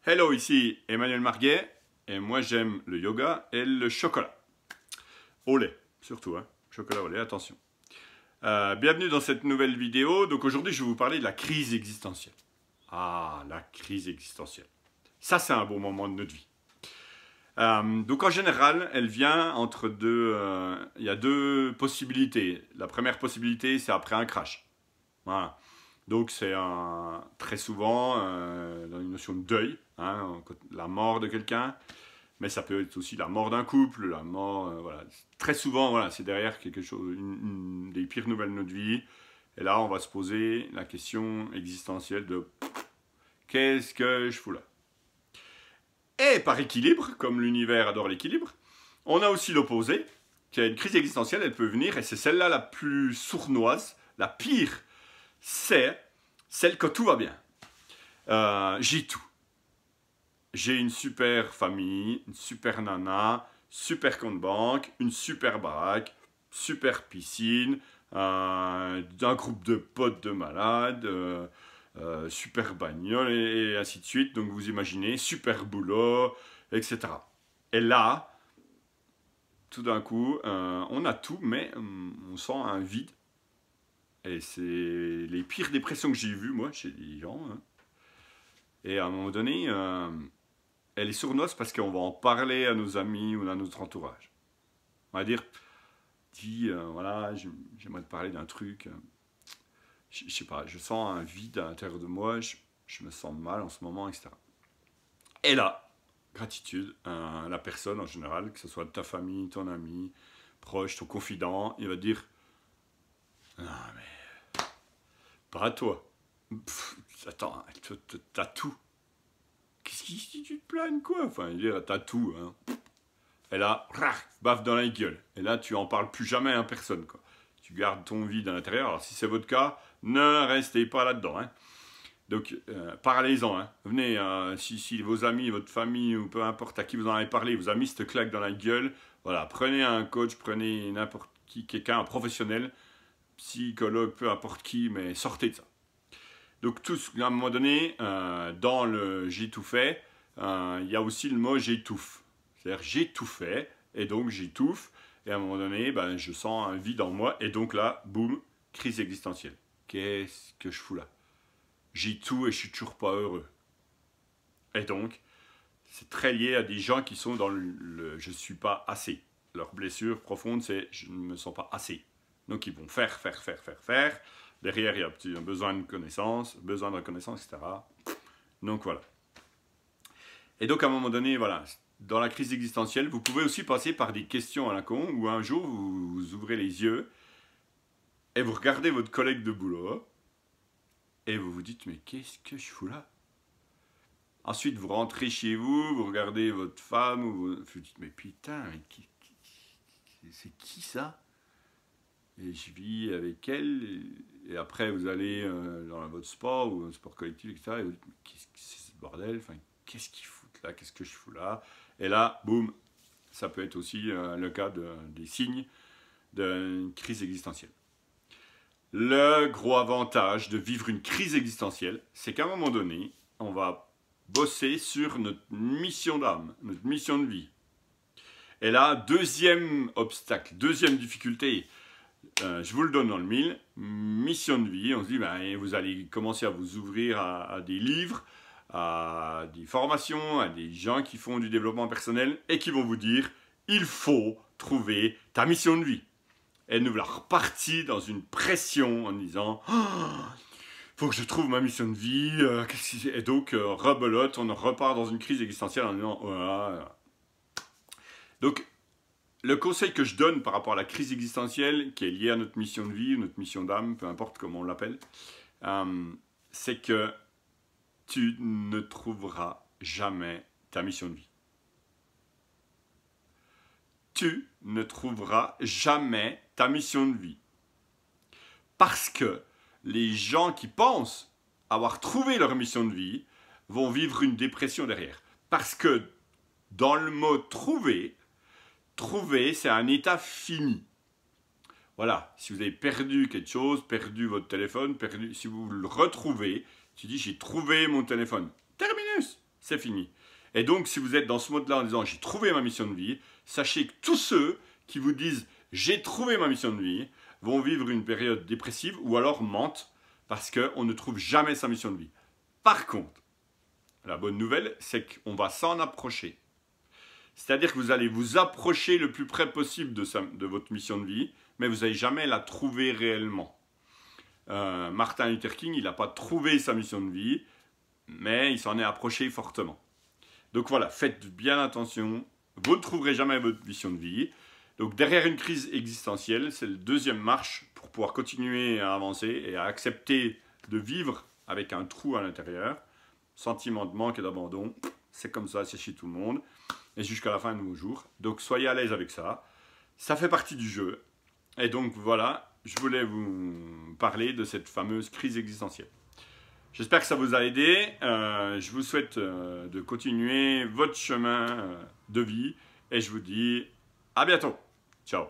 Hello, ici Emmanuel Marguet et moi j'aime le yoga et le chocolat. Au lait, surtout, hein. Chocolat au lait, attention. Bienvenue dans cette nouvelle vidéo. Donc aujourd'hui je vais vous parler de la crise existentielle. Ah, la crise existentielle. Ça c'est un bon moment de notre vie. Donc en général, elle vient entre deux... Il y a deux possibilités. La première possibilité, c'est après un crash. Voilà. Donc c'est très souvent dans une notion de deuil, hein, la mort de quelqu'un, mais ça peut être aussi la mort d'un couple, la mort... voilà. Très souvent, voilà, c'est derrière quelque chose, une des pires nouvelles de notre vie. Et là, on va se poser la question existentielle de « Qu'est-ce que je fous là ?» Et par équilibre, comme l'univers adore l'équilibre, on a aussi l'opposé, qui a une crise existentielle, elle peut venir, et c'est celle-là la plus sournoise, la pire, c'est celle que tout va bien. J'ai tout. J'ai une super famille, une super nana, super compte banque, une super baraque, super piscine, un groupe de potes de malades, super bagnole et ainsi de suite. Donc vous imaginez, super boulot, etc. Et là, tout d'un coup, on a tout, mais on sent un vide. Et c'est les pires dépressions que j'ai vues, moi, chez les gens. Hein. Et à un moment donné, elle est sournoise parce qu'on va en parler à nos amis ou à notre entourage. On va dire, voilà, j'aimerais te parler d'un truc. Je sais pas, je sens un vide à l'intérieur de moi, je me sens mal en ce moment, etc. Et là, gratitude, la personne en général, que ce soit ta famille, ton ami, proche, ton confident, il va te dire, non mais... Pas à toi. Attends, t'as tout. Qu'est-ce qui tu te plaignes quoi? Enfin, t'as tout. Hein. Et là, baffe dans la gueule. Et là, tu en parles plus jamais à personne. Quoi. Tu gardes ton vide à l'intérieur. Alors, si c'est votre cas, ne restez pas là-dedans. Hein. Donc, parlez-en. Hein. Venez, si vos amis, votre famille, ou peu importe à qui vous en avez parlé, vos amis se te claquent dans la gueule, voilà, prenez un coach, prenez n'importe qui, quelqu'un, un professionnel, psychologue, peu importe qui, mais sortez de ça. Donc, à un moment donné, dans le j'ai tout fait, il y a aussi le mot j'étouffe. C'est-à-dire j'ai tout fait, et donc j'étouffe, et à un moment donné, ben, je sens un vide en moi, et donc là, boum, crise existentielle. Qu'est-ce que je fous là? J'ai tout et je suis toujours pas heureux. Et donc, c'est très lié à des gens qui sont dans le je suis pas assez. Leur blessure profonde, c'est je ne me sens pas assez. Donc, ils vont faire. Derrière, il y a un besoin de connaissance, besoin de reconnaissance, etc. Donc, voilà. Et donc, à un moment donné, voilà, dans la crise existentielle, vous pouvez aussi passer par des questions à la con, où un jour, vous ouvrez les yeux et vous regardez votre collègue de boulot et vous vous dites, mais qu'est-ce que je fous là? Ensuite, vous rentrez chez vous, vous regardez votre femme, vous vous dites, mais putain, mais c'est qui ça? Et je vis avec elle, et après vous allez dans votre sport ou un sport collectif, etc. Et vous dites, mais qu'est-ce que c'est ce bordel? Enfin, qu'est-ce qu'ils foutent là? Qu'est-ce que je fous là? Et là, boum, ça peut être aussi le cas des signes d'une crise existentielle. Le gros avantage de vivre une crise existentielle, c'est qu'à un moment donné, on va bosser sur notre mission d'âme, notre mission de vie. Et là, deuxième obstacle, deuxième difficulté, je vous le donne dans le mille, mission de vie, on se dit, ben, vous allez commencer à vous ouvrir à des livres, à des formations, à des gens qui font du développement personnel et qui vont vous dire, il faut trouver ta mission de vie. Et nous voilà repartis dans une pression en disant, faut que je trouve ma mission de vie, et donc rebelote, on repart dans une crise existentielle en disant, voilà. Donc, le conseil que je donne par rapport à la crise existentielle, qui est liée à notre mission de vie, notre mission d'âme, peu importe comment on l'appelle, c'est que tu ne trouveras jamais ta mission de vie. Tu ne trouveras jamais ta mission de vie. Parce que les gens qui pensent avoir trouvé leur mission de vie vont vivre une dépression derrière. Parce que dans le mot trouver, c'est un état fini. Voilà, si vous avez perdu quelque chose, perdu votre téléphone, si vous le retrouvez, tu dis j'ai trouvé mon téléphone. Terminus, c'est fini. Et donc, si vous êtes dans ce mode-là en disant « j'ai trouvé ma mission de vie », sachez que tous ceux qui vous disent « j'ai trouvé ma mission de vie » vont vivre une période dépressive ou alors mentent parce qu'on ne trouve jamais sa mission de vie. Par contre, la bonne nouvelle, c'est qu'on va s'en approcher. C'est-à-dire que vous allez vous approcher le plus près possible de votre mission de vie, mais vous n'allez jamais la trouver réellement. Martin Luther King, il n'a pas trouvé sa mission de vie, mais il s'en est approché fortement. Donc voilà, faites bien attention, vous ne trouverez jamais votre mission de vie. Donc derrière une crise existentielle, c'est la deuxième marche pour pouvoir continuer à avancer et à accepter de vivre avec un trou à l'intérieur. Sentiment de manque et d'abandon, c'est comme ça, c'est chez tout le monde. Et jusqu'à la fin de nos jours. Donc soyez à l'aise avec ça. Ça fait partie du jeu. Et donc voilà, je voulais vous parler de cette fameuse crise existentielle. J'espère que ça vous a aidé. Je vous souhaite de continuer votre chemin de vie. Et je vous dis à bientôt. Ciao.